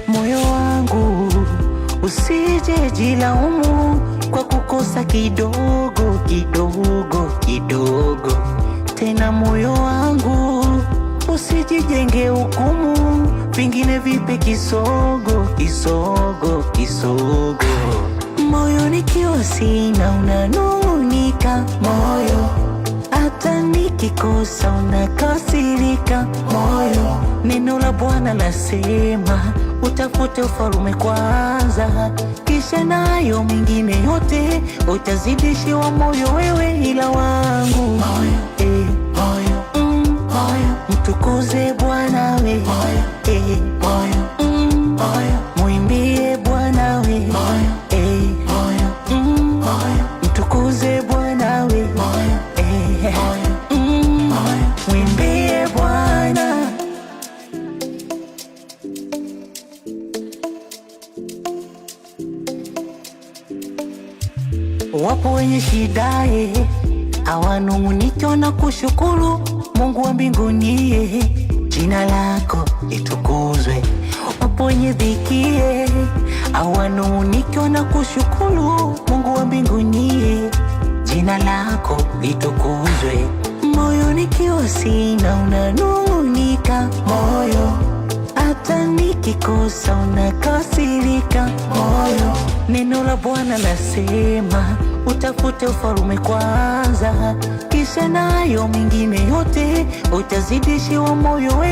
moyo wangu usije jilaumu kwa kukosa kidogo kidogo kidogo. Tena moyo wangu usijijenge hukumu, vingine vipe kisogo kisogo kisogo. Moyo nikiwa sina unanung'unika moyo, hata nikikosa unakasirika moyo. Neno la Bwana lasema utafute ufalme kwanza, kisha nayo mengine yote utazidishiwa. Moyo wewe ila wangu moyo, moyo, moyo, mtukuze Bwana we moyo, moyo, moyo, muimbie Bwana we moyo, moyo, moyo, mtukuze Bwana we moyo, moyo, muimbie Bwana. Wapo wenye shida hawanung'uniki na kushukuru Mungu wa mbinguni, jina lako litukuzwe. Wapo wenye dhiki hawanung'uniki na kushukuru Mungu wa mbinguni, jina lako litukuzwe. Moyo nikiwa sina unanung'unika moyo, hata nikikosa unakasirika moyo. Neno la Bwana lasema utafute ufalme kwanza, kisha nayo mengine yote utazidishiwa. Moyo wewe